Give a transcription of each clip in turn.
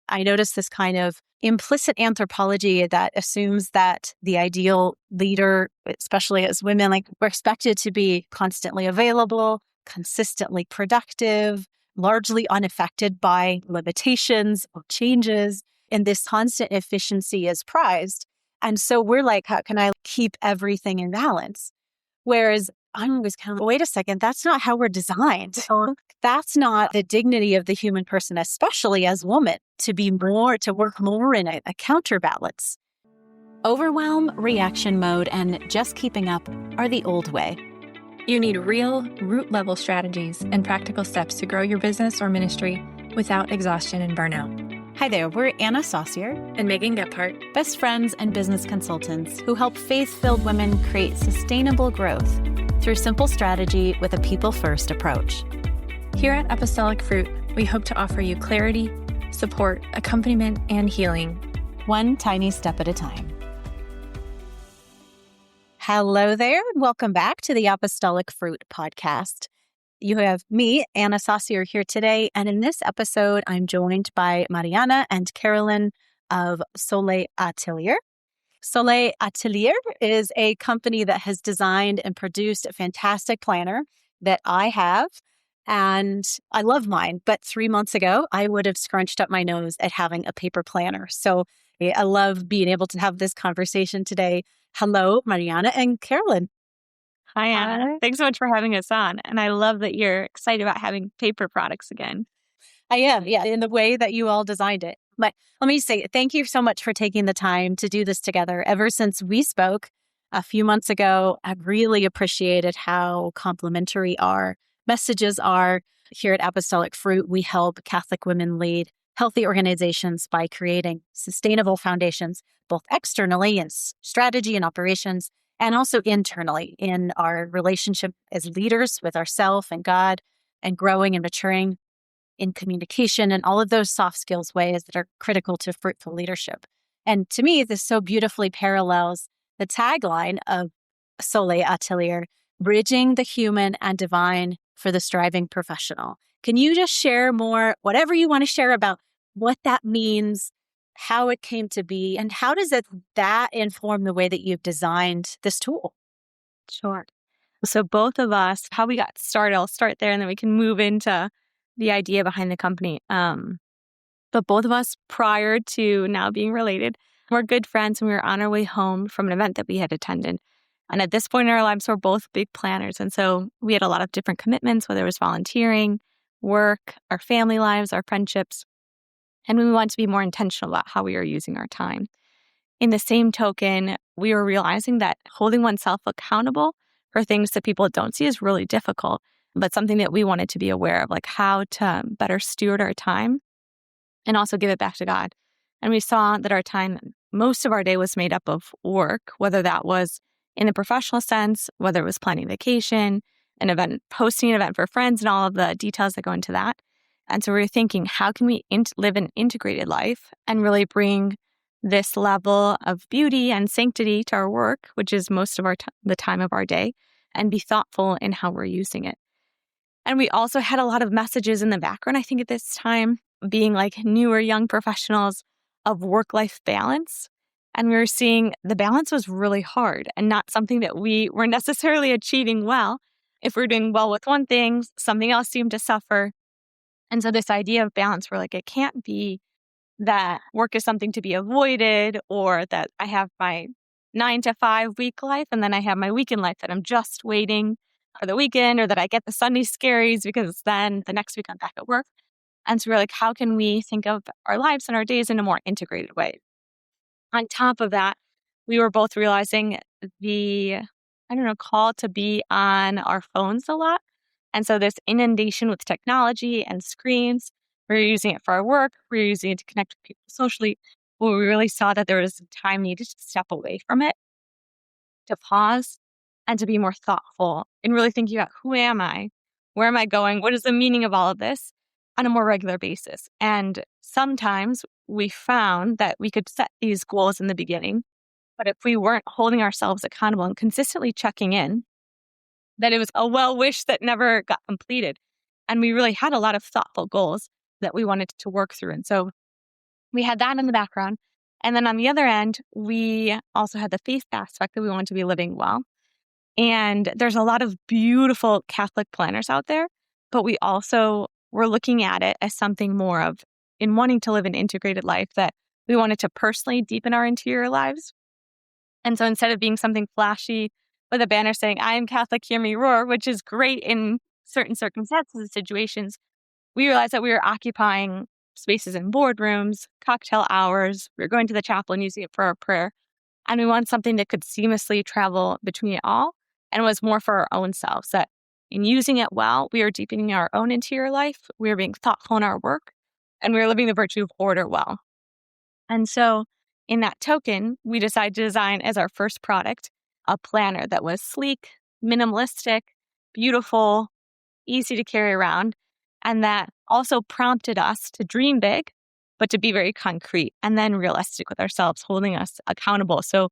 I notice this kind of implicit anthropology that assumes that the ideal leader, especially as women, like we're expected to be constantly available, consistently productive, largely unaffected by limitations or changes. And this constant efficiency is prized. And so we're like, how can I keep everything in balance? Whereas I'm always kind of, wait a second, that's not how we're designed. That's not the dignity of the human person, especially as women, to work more in a counterbalance. Overwhelm, reaction mode, and just keeping up are the old way. You need real, root-level strategies and practical steps to grow your business or ministry without exhaustion and burnout. Hi there, we're Anna Saucier and Megan Gephardt, best friends and business consultants who help faith-filled women create sustainable growth through simple strategy with a people-first approach. Here at Apostolic Fruit, we hope to offer you clarity, support, accompaniment, and healing, one tiny step at a time. Hello there, and welcome back to the Apostolic Fruit podcast. You have me, Anna Saucier, here today, and in this episode, I'm joined by Mariana and Carolyn of Solé Atelier. Solé Atelier is a company that has designed and produced a fantastic planner that I have, and I love mine. But 3 months ago, I would have scrunched up my nose at having a paper planner. So I love being able to have this conversation today. Hello, Mariana and Carolyn. Hi, Anna. Thanks so much for having us on. And I love that you're excited about having paper products again. I am, yeah, in the way that you all designed it. But let me say thank you so much for taking the time to do this together. Ever since we spoke a few months ago, I've really appreciated how complementary our messages are. Here at Apostolic Fruit, we help Catholic women lead healthy organizations by creating sustainable foundations, both externally in strategy and operations, and also internally in our relationship as leaders with ourselves and God, and growing and maturing in communication and all of those soft skills ways that are critical to fruitful leadership. And to me, this so beautifully parallels the tagline of Solé Atelier, bridging the human and divine for the striving professional. Can you just share more, whatever you want to share about what that means, how it came to be, and how does that inform the way that you've designed this tool? Sure. So both of us, how we got started, I'll start there and then we can move into the idea behind the company. But both of us, prior to now being related, were good friends and we were on our way home from an event that we had attended. And at this point in our lives, we're both big planners. And so we had a lot of different commitments, whether it was volunteering, work, our family lives, our friendships. And we wanted to be more intentional about how we were using our time. In the same token, we were realizing that holding oneself accountable for things that people don't see is really difficult, but something that we wanted to be aware of, like how to better steward our time and also give it back to God. And we saw that our time, most of our day was made up of work, whether that was in the professional sense, whether it was planning vacation, an event, hosting an event for friends, and all of the details that go into that. And so we were thinking, how can we live an integrated life and really bring this level of beauty and sanctity to our work, which is most of the time of our day, and be thoughtful in how we're using it. And we also had a lot of messages in the background, I think at this time, being like newer young professionals of work-life balance. And we were seeing the balance was really hard and not something that we were necessarily achieving well. If we're doing well with one thing, something else seemed to suffer. And so this idea of balance, we're like, it can't be that work is something to be avoided or that I have my 9 to 5 week life and then I have my weekend life that I'm just waiting for the weekend, or that I get the Sunday scaries because then the next week I'm back at work. And so we're like, how can we think of our lives and our days in a more integrated way? On top of that, we were both realizing the, call to be on our phones a lot. And so this inundation with technology and screens, we're using it for our work, we're using it to connect with people socially. But we really saw that there was time needed to step away from it, to pause, and to be more thoughtful and really thinking about who am I? Where am I going? What is the meaning of all of this on a more regular basis? And sometimes we found that we could set these goals in the beginning, but if we weren't holding ourselves accountable and consistently checking in, that it was a well wish that never got completed. And we really had a lot of thoughtful goals that we wanted to work through. And so we had that in the background. And then on the other end, we also had the faith aspect that we wanted to be living well. And there's a lot of beautiful Catholic planners out there, but we also were looking at it as something more of in wanting to live an integrated life that we wanted to personally deepen our interior lives. And so instead of being something flashy with a banner saying, I am Catholic, hear me roar, which is great in certain circumstances and situations, we realized that we were occupying spaces in boardrooms, cocktail hours. We were going to the chapel and using it for our prayer. And we wanted something that could seamlessly travel between it all and was more for our own selves. That in using it well, we are deepening our own interior life. We are being thoughtful in our work, and we are living the virtue of order well. And so in that token, we decided to design as our first product a planner that was sleek, minimalistic, beautiful, easy to carry around, and that also prompted us to dream big, but to be very concrete and then realistic with ourselves, holding us accountable. So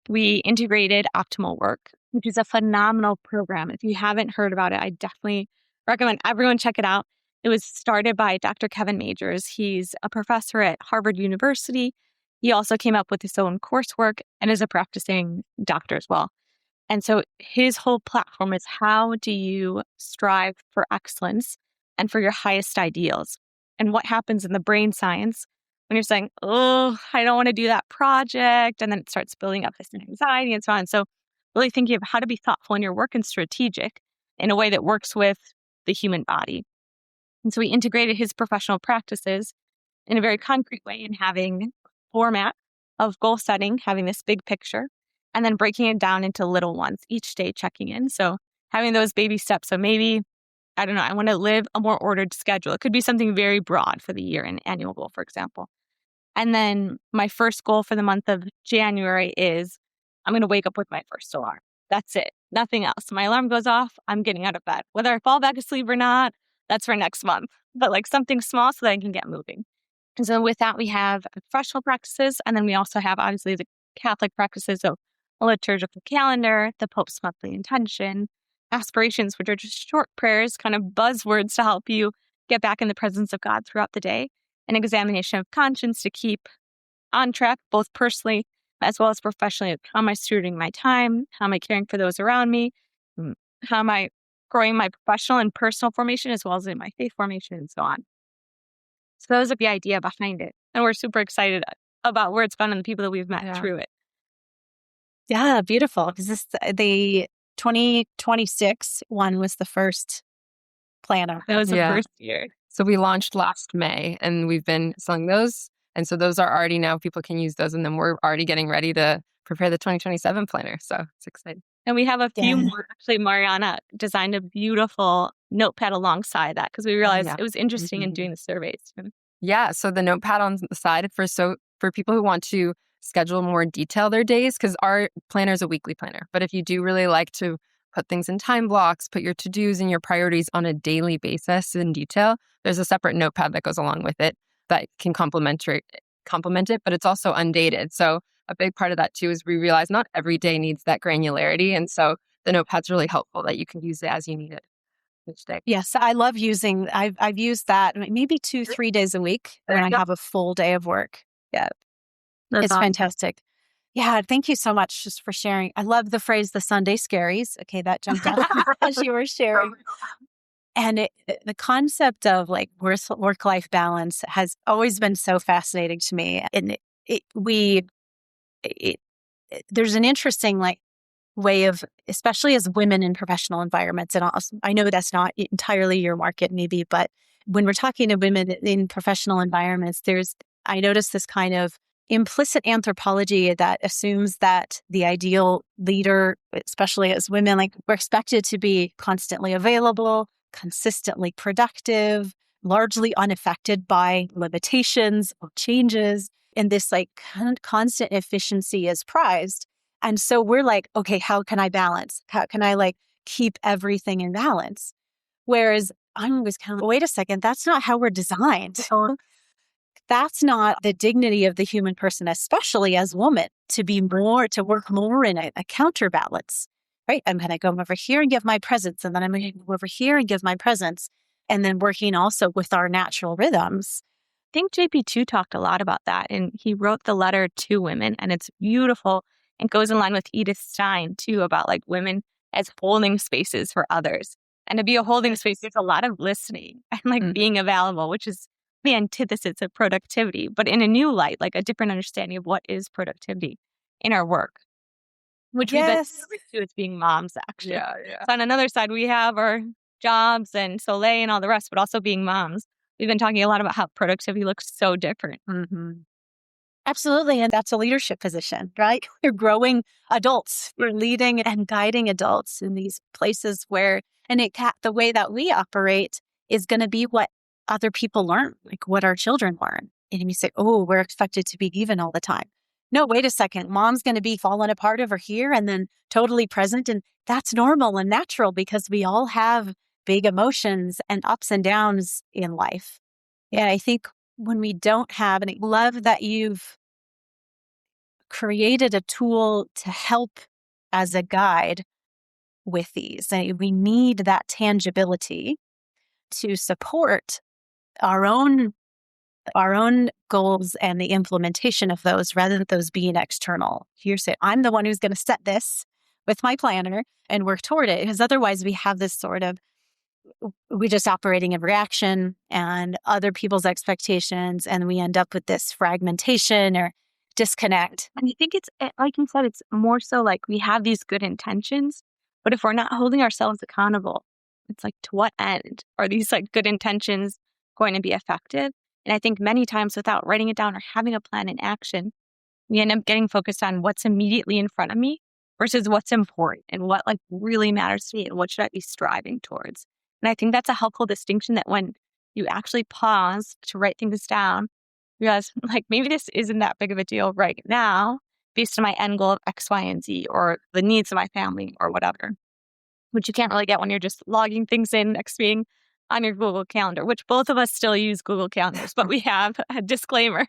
we integrated Optimal Work, which is a phenomenal program. If you haven't heard about it, I definitely recommend everyone check it out. It was started by Dr. Kevin Majors. He's a professor at Harvard University. He also came up with his own coursework and is a practicing doctor as well. And so his whole platform is how do you strive for excellence and for your highest ideals? And what happens in the brain science when you're saying, oh, I don't want to do that project. And then it starts building up this anxiety and so on. So really thinking of how to be thoughtful in your work and strategic in a way that works with the human body. And so we integrated his professional practices in a very concrete way in having a format of goal setting, having this big picture, and then breaking it down into little ones each day, checking in. So having those baby steps. So maybe, I don't know, I want to live a more ordered schedule. It could be something very broad for the year, an annual goal, for example. And then my first goal for the month of January is I'm going to wake up with my first alarm. That's it. Nothing else. My alarm goes off, I'm getting out of bed. Whether I fall back asleep or not, that's for next month. But like something small so that I can get moving. And so with that, we have professional practices. And then we also have obviously the Catholic practices. So a liturgical calendar, the Pope's monthly intention, aspirations, which are just short prayers, kind of buzzwords to help you get back in the presence of God throughout the day, an examination of conscience to keep on track, both personally as well as professionally. How am I stewarding my time? How am I caring for those around me? How am I growing my professional and personal formation as well as in my faith formation and so on? So that was the idea behind it. And we're super excited about where it's gone and the people that we've met through it. Yeah, beautiful. Because the 2026 one was the first planner. That was the first year. So we launched last May and we've been selling those. And so those are already now, people can use those. And then we're already getting ready to prepare the 2027 planner. So it's exciting. And we have a few more. Actually, Mariana designed a beautiful notepad alongside that because we realized it was interesting in doing the surveys. Yeah. So the notepad on the side for people who want to schedule more detail their days, because our planner is a weekly planner. But if you do really like to put things in time blocks, put your to-dos and your priorities on a daily basis in detail, there's a separate notepad that goes along with it that can complement it, but it's also undated. So a big part of that too is we realize not every day needs that granularity. And so the notepad's really helpful that you can use it as you need it each day. Yes, I love using, I've used that maybe 2-3 days a week when I have a full day of work. Yeah. It's fantastic. Yeah, thank you so much just for sharing. I love the phrase, the Sunday scaries. Okay, that jumped out as you were sharing. And the concept of like work-life balance has always been so fascinating to me. And there's an interesting like way of, especially as women in professional environments, and I know that's not entirely your market maybe, but when we're talking to women in professional environments, I notice this kind of implicit anthropology that assumes that the ideal leader, especially as women, like we're expected to be constantly available, consistently productive, largely unaffected by limitations or changes. And this like constant efficiency is prized. And so we're like, okay, how can I balance? How can I like keep everything in balance? Whereas I'm always kind of, wait a second, that's not how we're designed. That's not the dignity of the human person, especially as women, to work more in a counterbalance, right? I'm going to go over here and give my presence, and then I'm going to go over here and give my presence, and then working also with our natural rhythms. think JP2 talked a lot about that. And he wrote the letter to women, and it's beautiful and goes in line with Edith Stein too, about like women as holding spaces for others. And to be a holding space, there's a lot of listening and like being available, which is the antithesis of productivity, but in a new light, like a different understanding of what is productivity in our work, which we've been to as being moms, actually. Yeah. So on another side, we have our jobs and Solé and all the rest, but also being moms. We've been talking a lot about how productivity looks so different. Absolutely. And that's a leadership position, right? You're growing adults. You're leading and guiding adults in these places where, and the way that we operate is going to be what other people learn, like what our children learn. And you say, oh, we're expected to be even all the time. No, wait a second. Mom's going to be falling apart over here and then totally present. And that's normal and natural because we all have big emotions and ups and downs in life. And I think when we don't have, and I love that you've created a tool to help as a guide with these. And we need that tangibility to support our own goals and the implementation of those rather than those being external. Here's it. I'm the one who's going to set this with my planner and work toward it. Because otherwise we have this sort of, we're just operating in reaction and other people's expectations. And we end up with this fragmentation or disconnect. And I think it's, like you said, it's more so like we have these good intentions, but if we're not holding ourselves accountable, it's like, to what end are these like good intentions going to be effective? And I think many times without writing it down or having a plan in action, we end up getting focused on what's immediately in front of me versus what's important and what like really matters to me and what should I be striving towards. And I think that's a helpful distinction, that when you actually pause to write things down, realize like maybe this isn't that big of a deal right now based on my end goal of X, Y, and Z or the needs of my family or whatever, which you can't really get when you're just logging things in next being on your Google Calendar, which both of us still use Google Calendars, but we have a disclaimer.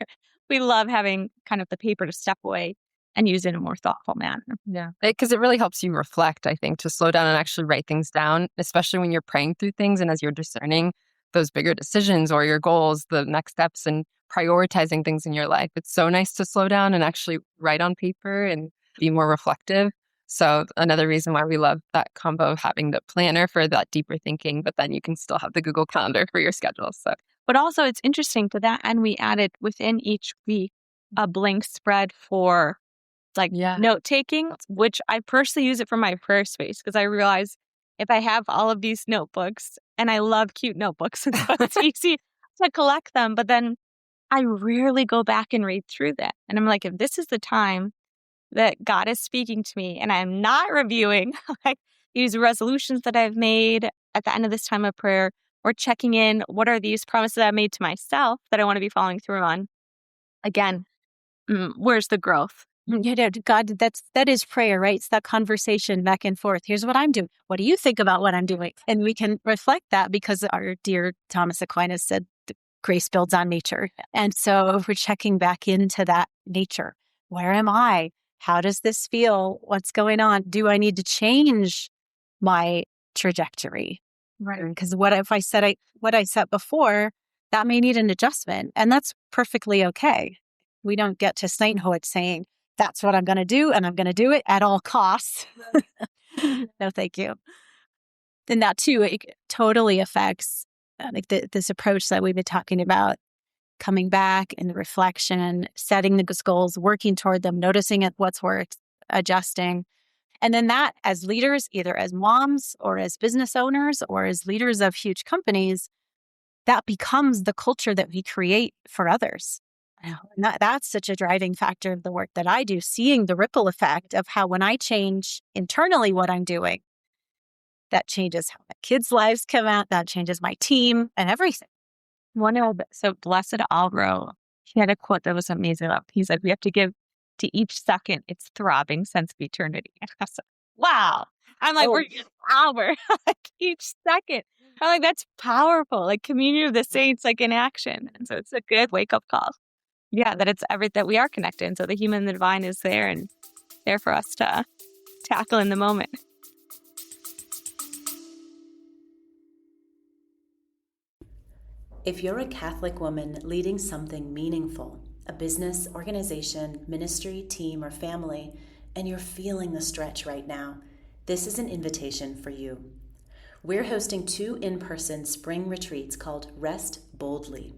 We love having kind of the paper to step away and use it in a more thoughtful manner. Yeah. Because it really helps you reflect, I think, to slow down and actually write things down, especially when you're praying through things and as you're discerning those bigger decisions or your goals, the next steps, and prioritizing things in your life. It's so nice to slow down and actually write on paper and be more reflective. So another reason why we love that combo of having the planner for that deeper thinking, but then you can still have the Google Calendar for your schedule. So, but also it's interesting to that end, we added within each week a blank spread for like note taking, which I personally use it for my prayer space because I realize if I have all of these notebooks, and I love cute notebooks, and so it's easy to collect them, but then I rarely go back and read through that. And I'm like, if this is the time that God is speaking to me and I'm not reviewing like these resolutions that I've made at the end of this time of prayer, or checking in, what are these promises I made to myself that I want to be following through on? Again, where's the growth? You know, God, that is prayer, right? It's that conversation back and forth. Here's what I'm doing. What do you think about what I'm doing? And we can reflect that because our dear Thomas Aquinas said, grace builds on nature. And so if we're checking back into that nature, where am I? How does this feel? What's going on? Do I need to change my trajectory? Right. Because what if I said what I said before, that may need an adjustment, and that's perfectly okay. We don't get to sainthood saying, that's what I'm going to do, and I'm going to do it at all costs. No, thank you. And that too, it totally affects like this approach that we've been talking about, coming back and reflection, setting the goals, working toward them, noticing what's worked, adjusting. And then that, as leaders, either as moms or as business owners or as leaders of huge companies, that becomes the culture that we create for others. And that's such a driving factor of the work that I do, seeing the ripple effect of how when I change internally what I'm doing, that changes how my kids' lives come out, that changes my team and everything. So Blessed Alvaro, he had a quote that was amazing. He said, we have to give to each second its throbbing sense of eternity. And I was like, wow. I'm like, we're Albert, like each second. I'm like, that's powerful. Like communion of the saints, like in action. And so it's a good wake up call. Yeah, that it's that we are connected. And so the human and the divine is there and there for us to tackle in the moment. If you're a Catholic woman leading something meaningful, a business, organization, ministry, team, or family, and you're feeling the stretch right now, this is an invitation for you. We're hosting 2 in-person spring retreats called Rest Boldly.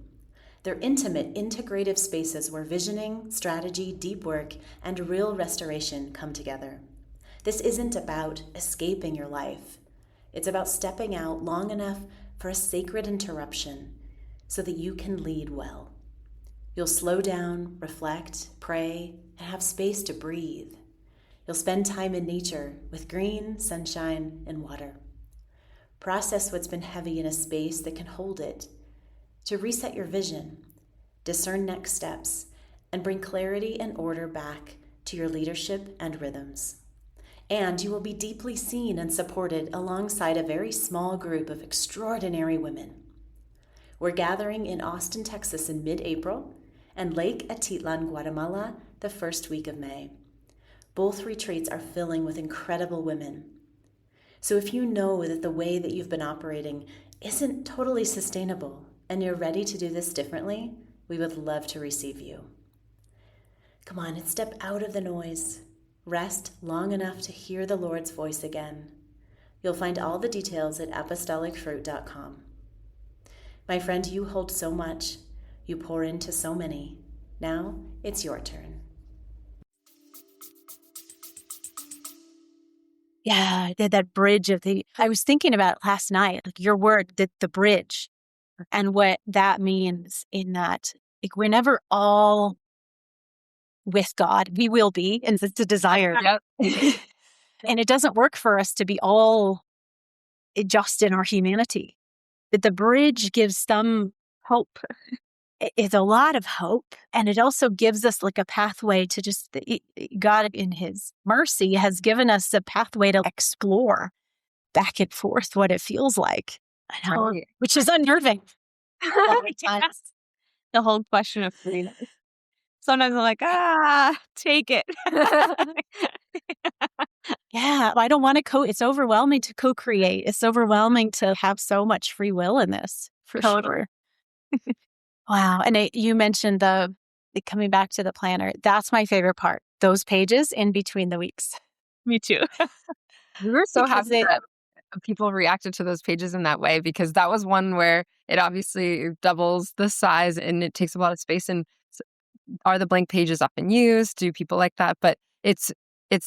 They're intimate, integrative spaces where visioning, strategy, deep work, and real restoration come together. This isn't about escaping your life. It's about stepping out long enough for a sacred interruption so that you can lead well. You'll slow down, reflect, pray, and have space to breathe. You'll spend time in nature with green, sunshine, and water. Process what's been heavy in a space that can hold it, to reset your vision, discern next steps, and bring clarity and order back to your leadership and rhythms. And you will be deeply seen and supported alongside a very small group of extraordinary women. We're gathering in Austin, Texas in mid-April, and Lake Atitlan, Guatemala, the first week of May. Both retreats are filling with incredible women. So if you know that the way that you've been operating isn't totally sustainable and you're ready to do this differently, we would love to receive you. Come on and step out of the noise. Rest long enough to hear the Lord's voice again. You'll find all the details at apostolicfruit.com. My friend, you hold so much. You pour into so many. Now it's your turn. Yeah, that bridge I was thinking about it last night, like your word, the bridge, and what that means in that, like, we're never all with God. We will be, and it's a desire. Yep. And it doesn't work for us to be all just in our humanity. But the bridge gives some hope. It's a lot of hope. And it also gives us like a pathway to just, God in his mercy has given us a pathway to explore back and forth what it feels like. I know, Right. which is unnerving. Yes. The whole question of freedom. Sometimes I'm like, take it. Yeah, I don't want to it's overwhelming to co-create. It's overwhelming to have so much free will in this, for Totally. sure. Wow. And you mentioned the coming back to the planner. That's my favorite part. Those pages in between the weeks. Me too. We were so Because happy that people reacted to those pages in that way, because that was one where it obviously doubles the size and it takes a lot of space. And are the blank pages up in use? Do people like that? But it's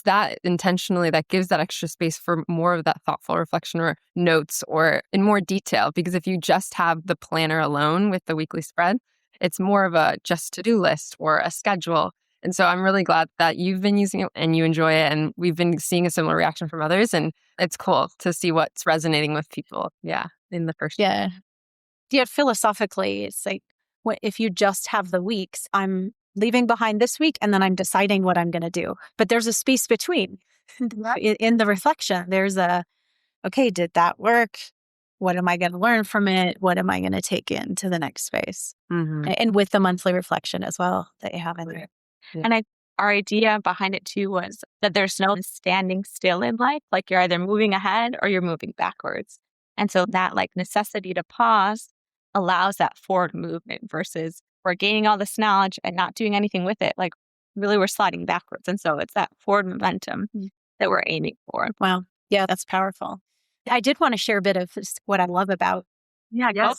that intentionally that gives that extra space for more of that thoughtful reflection or notes or in more detail. Because if you just have the planner alone with the weekly spread, it's more of a just to-do list or a schedule. And so I'm really glad that you've been using it and you enjoy it. And we've been seeing a similar reaction from others. And it's cool to see what's resonating with people. Yeah. In the first. Yeah. Philosophically, it's like, if you just have the weeks, I'm leaving behind this week and then I'm deciding what I'm going to do. But there's a space between. In the reflection, there's okay, did that work? What am I going to learn from it? What am I going to take into the next space? Mm-hmm. And with the monthly reflection as well that you have in there. Yeah. And our idea behind it too was that there's no standing still in life. Like you're either moving ahead or you're moving backwards. And so that like necessity to pause allows that forward movement versus we're gaining all this knowledge and not doing anything with it. Like really we're sliding backwards. And so it's that forward momentum that we're aiming for. Wow. Yeah, that's powerful. I did want to share a bit of just what I love about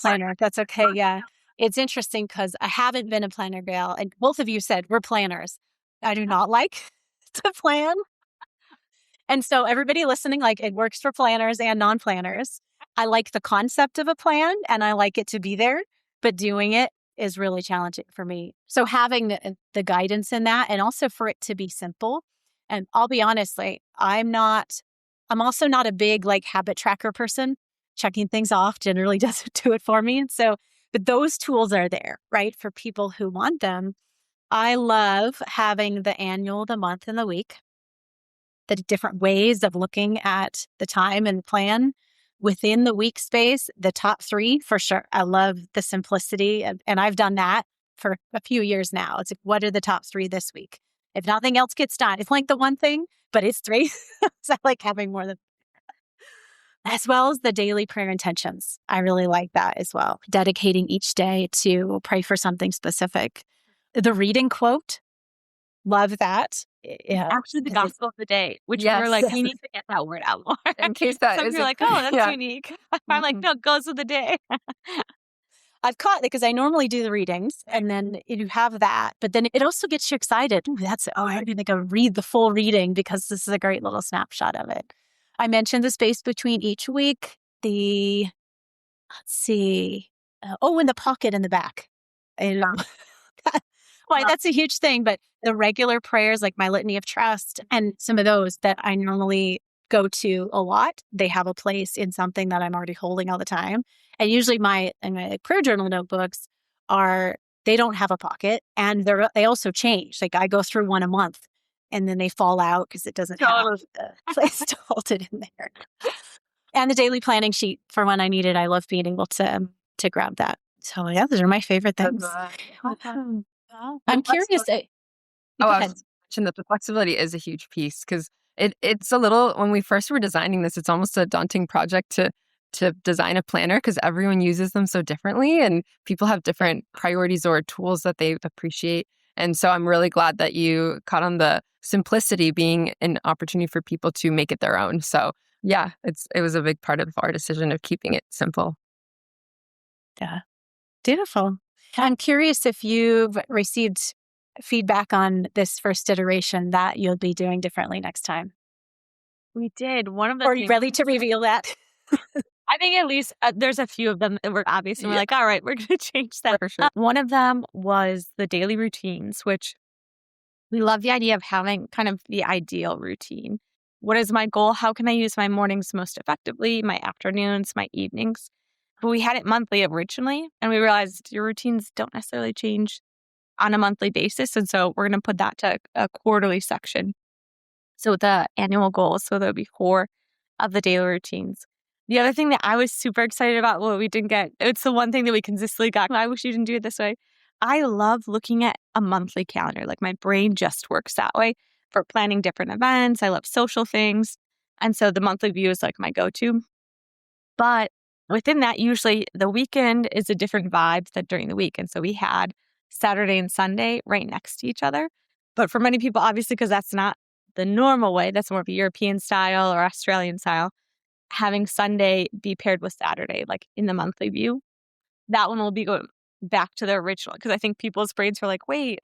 planner. That's okay. Yeah. It's interesting because I haven't been a planner gal. And both of you said we're planners. I do not like to plan. And so everybody listening, like it works for planners and non-planners. I like the concept of a plan and I like it to be there, but doing it is really challenging for me. So having the guidance in that and also for it to be simple. And I'll be honest, like I'm also not a big like habit tracker person. Checking things off generally doesn't do it for me. And so, but those tools are there, right? For people who want them. I love having the annual, the month, and the week, the different ways of looking at the time and plan within the week space, the top 3 for sure. I love the simplicity and I've done that for a few years now. It's like, what are the top 3 this week? If nothing else gets done, it's like the one thing, but it's 3. So I like having more than. as well as the daily prayer intentions. I really like that as well. Dedicating each day to pray for something specific. The reading quote, love that. Yeah. Actually, the 'Cause it's- gospel of the day, which Yes. we're like, we need to get that word out more. In case that Some is people are like, oh, that's yeah. unique. I'm like, no, it goes with the day. I've caught it because I normally do the readings and then you have that, but then it also gets you excited. Ooh, I'm going to go read the full reading because this is a great little snapshot of it. I mentioned the space between each week, let's see, in the pocket in the back. And, well, that's a huge thing, but the regular prayers like my litany of trust and some of those that I normally go to a lot, they have a place in something that I'm already holding all the time. And usually my prayer journal notebooks they don't have a pocket and they also change. Like I go through one a month and then they fall out because it doesn't have the place to hold it in there. And the daily planning sheet for when I need it. I love being able to grab that. So yeah, those are my favorite things. I'm curious. I was mentioning that the flexibility is a huge piece because it's a little, when we first were designing this, it's almost a daunting project to design a planner because everyone uses them so differently and people have different priorities or tools that they appreciate. And so I'm really glad that you caught on the simplicity being an opportunity for people to make it their own. So yeah, it was a big part of our decision of keeping it simple. Yeah. Beautiful. I'm curious if you've received feedback on this first iteration that you'll be doing differently next time. We did. One of the Are you ready to reveal that? I think at least there's a few of them that were obvious and we're like, all right, we're going to change that. For sure. One of them was the daily routines, which we love the idea of having kind of the ideal routine. What is my goal? How can I use my mornings most effectively, my afternoons, my evenings? But we had it monthly originally, and we realized your routines don't necessarily change on a monthly basis. And so we're going to put that to a quarterly section. So the annual goals, so there'll be 4 of the daily routines. The other thing that I was super excited about, what we didn't get, it's the one thing that we consistently got. I wish you didn't do it this way. I love looking at a monthly calendar. Like my brain just works that way for planning different events. I love social things. And so the monthly view is like my go-to. But within that, usually the weekend is a different vibe than during the week. And so we had Saturday and Sunday right next to each other. But for many people, obviously, because that's not the normal way, that's more of a European style or Australian style, having Sunday be paired with Saturday, like in the monthly view, that one will be going back to the original. Because I think people's brains were like, wait,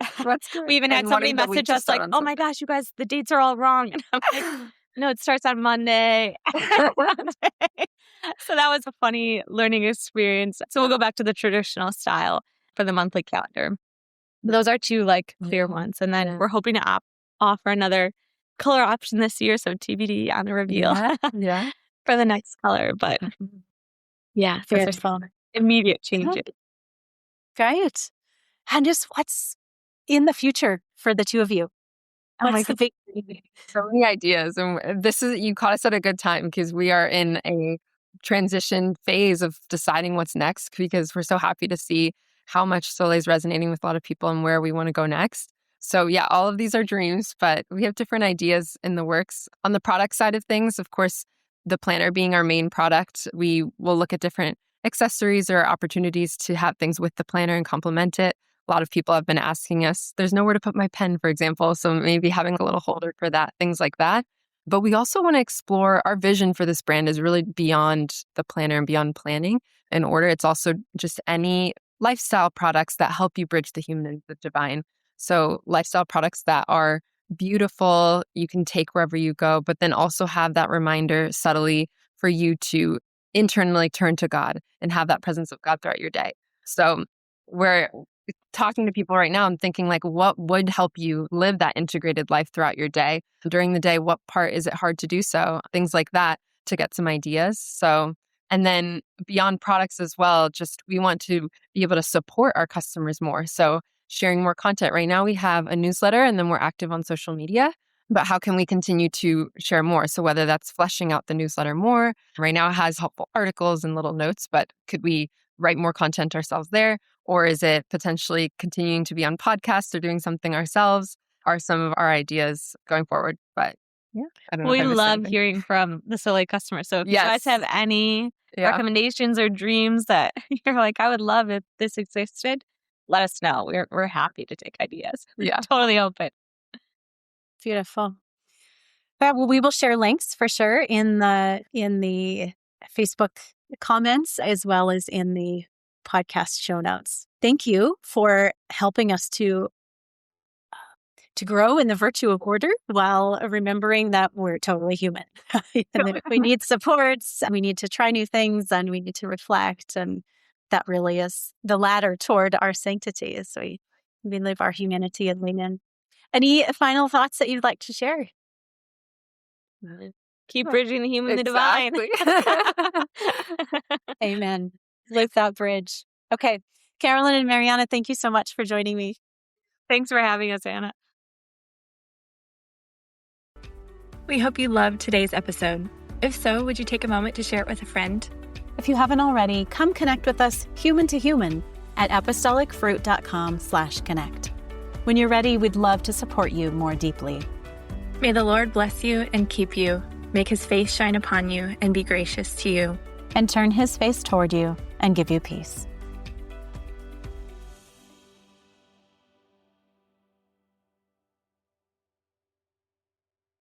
we even had somebody message us like, oh my gosh, you guys, the dates are all wrong. And I'm like, no, it starts on Monday. So that was a funny learning experience. So we'll go back to the traditional style for the monthly calendar. Those are 2 like clear ones. And then we're hoping to offer another color option this year. So TBD on the reveal for the next color. But yeah, Very fun. Immediate changes. Great. And just what's in the future for the 2 of you? What's the big So many ideas. And you caught us at a good time because we are in a transition phase of deciding what's next because we're so happy to see how much Solé is resonating with a lot of people and where we want to go next. So yeah, all of these are dreams, but we have different ideas in the works. On the product side of things, of course, the planner being our main product, we will look at different accessories or opportunities to have things with the planner and complement it. A lot of people have been asking us, there's nowhere to put my pen, for example. So maybe having a little holder for that, things like that. But we also want to explore our vision for this brand is really beyond the planner and beyond planning in order. It's also just any lifestyle products that help you bridge the human and the divine. So lifestyle products that are beautiful, you can take wherever you go, but then also have that reminder subtly for you to internally turn to God and have that presence of God throughout your day. So we're talking to people right now and thinking like, what would help you live that integrated life throughout your day? During the day, what part is it hard to do so? Things like that to get some ideas. So, and then beyond products as well, just we want to be able to support our customers more. So sharing more content. Right now we have a newsletter and then we're active on social media. But how can we continue to share more? So whether that's fleshing out the newsletter more, right now it has helpful articles and little notes, but could we write more content ourselves there? Or is it potentially continuing to be on podcasts or doing something ourselves? Are some of our ideas going forward? But I don't know if We I missed love anything. hearing from the Solé customers. So if you guys have any recommendations or dreams that you're like, I would love if this existed, let us know. We're happy to take ideas. Yeah. Totally open. Beautiful. Well, we will share links for sure in the Facebook comments as well as in the podcast show notes. Thank you for helping us to grow in the virtue of order while remembering that we're totally human. And that we need supports, and we need to try new things, and we need to reflect. And that really is the ladder toward our sanctity as we live our humanity and lean in. Any final thoughts that you'd like to share? Keep bridging the human and the divine. Amen. Live that bridge. Okay. Carolyn and Mariana, thank you so much for joining me. Thanks for having us, Anna. We hope you loved today's episode. If so, would you take a moment to share it with a friend? If you haven't already, come connect with us human to human at apostolicfruit.com/connect. When you're ready, we'd love to support you more deeply. May the Lord bless you and keep you, make his face shine upon you and be gracious to you. And turn his face toward you and give you peace.